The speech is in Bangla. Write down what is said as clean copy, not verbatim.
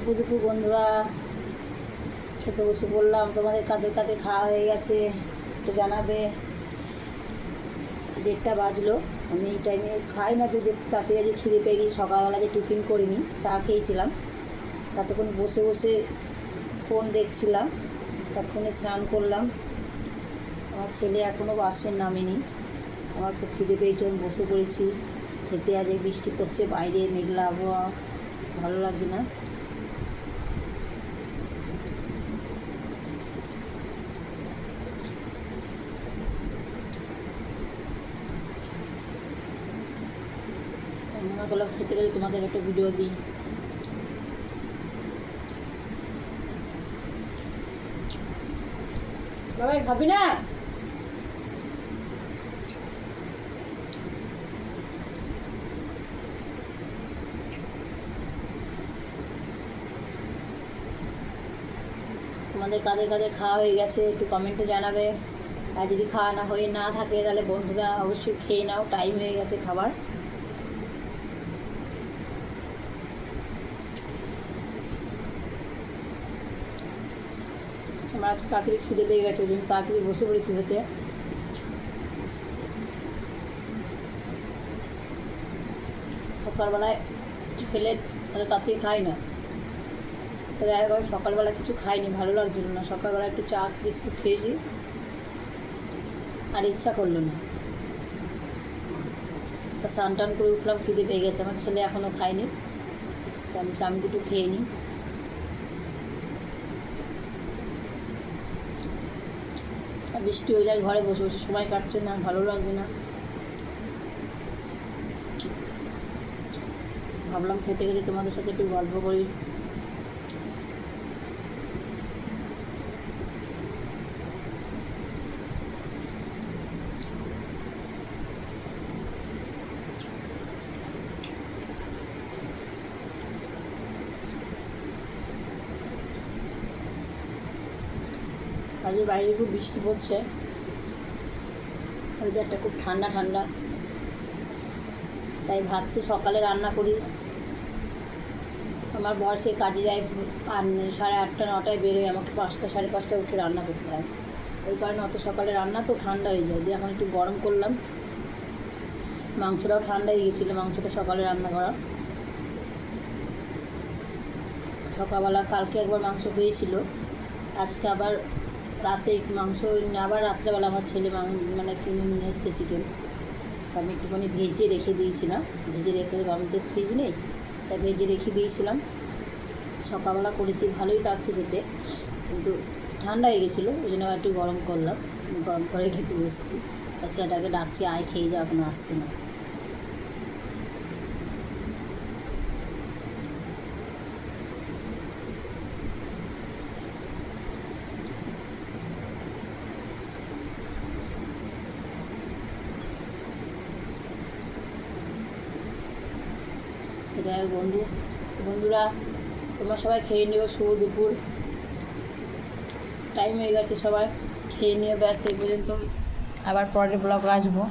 দুপুর দুপুর বন্ধুরা খেতে বসে বললাম। তোমাদের কাদের কাদের খাওয়া হয়ে গেছে একটু জানাবে। 1:30 বাজলো। আমি এই টাইমে খাই না, যদি একটু তাড়াতাড়ি খিদে পেয়ে গিয়ে সকালবেলা যে টিফিন করিনি, চা খেয়েছিলাম। ততক্ষণ বসে বসে ফোন দেখছিলাম, ততক্ষণে স্নান করলাম। আমার ছেলে এখনও বাসের নামেনি। আমার খুব খিদে পেয়েছে, আমি বসে পড়েছি খেতে। আজ বৃষ্টি পড়ছে, বাইরে মেঘলা আবহাওয়া, ভালো লাগছে না। মনে করলাম খেতে গেলে তোমাদের একটা ভিডিও দিই। বাবাই খাবি না? তোমাদের কাদের কাদের খাওয়া হয়ে গেছে একটু কমেন্টে জানাবে। আর যদি খাওয়া না থাকে তাহলে বন্ধুরা অবশ্যই খেয়ে নাও, টাইম হয়ে গেছে খাবার। আমার আজকে তাড়াতাড়ি খিদে পেয়ে গেছে, ওই জন্য তাড়াতাড়ি বসে পড়েছি খেতে। সকালবেলায় খেলে এত তাড়াতাড়ি খাই না, তবে একবার সকালবেলা কিছু খাইনি, ভালো লাগছিল না। সকালবেলা একটু চা বিস্কুট খেয়েছি, আর ইচ্ছা করলো না। স্নান টান করে উঠলাম, খিদে পেয়ে গেছে। আমার ছেলে এখনও খায়নি, তো আমি দুটো খেয়ে নিই। বৃষ্টি হয়ে যায়, ঘরে বসে বসে সময় কাটছে না, ভালো লাগবে না। ভাবলাম খেতে খেতে তোমাদের সাথে একটু গল্প করি। আজকে বাইরে খুব বৃষ্টি পড়ছে, ওয়েদারটা খুব ঠান্ডা ঠান্ডা, তাই ভাবছি সকালে রান্না করি। আমার বর সে কাজে যায়, 8:30 9টায় বেরোয়, আমাকে 5টা 5:30টায় উঠে রান্না করতে হয়। ওই কারণে অত সকালে রান্না তো ঠান্ডা হয়ে যায়। দিয়ে এখন একটু গরম করলাম, মাংসটাও ঠান্ডা হয়ে গেছিলো, মাংসটা সকালে রান্না করা। সকালবেলা কালকে একবার মাংস পেয়েছিল, আজকে আবার রাতে মাংস, আবার রাত্রেবেলা আমার ছেলে কিনে নিয়ে এসছে চিকেন। আমি একটুখানি ভেজে রেখে দিয়েছিলাম, ভেজে রেখে আমাদের ফ্রিজ নেই, তাই ভেজে রেখে দিয়েছিলাম। সকালবেলা করেছি, ভালোই লাগছে খেতে, কিন্তু ঠান্ডা হয়ে গেছিলো, ওই জন্য একটু গরম করলাম, গরম করে খেতে বসছি। ছেলেটাকে ডাকছি, আয় খেয়ে যাও, এখন আসছে না। যাই হোক বন্ধুরা, তোমরা সবাই খেয়ে নিও। শুভ দুপুর, টাইম হয়ে গেছে, সবাই খেয়ে নিয়ে ব্যস্ত। এই পর্যন্ত আবার পরের ব্লগ আসবো।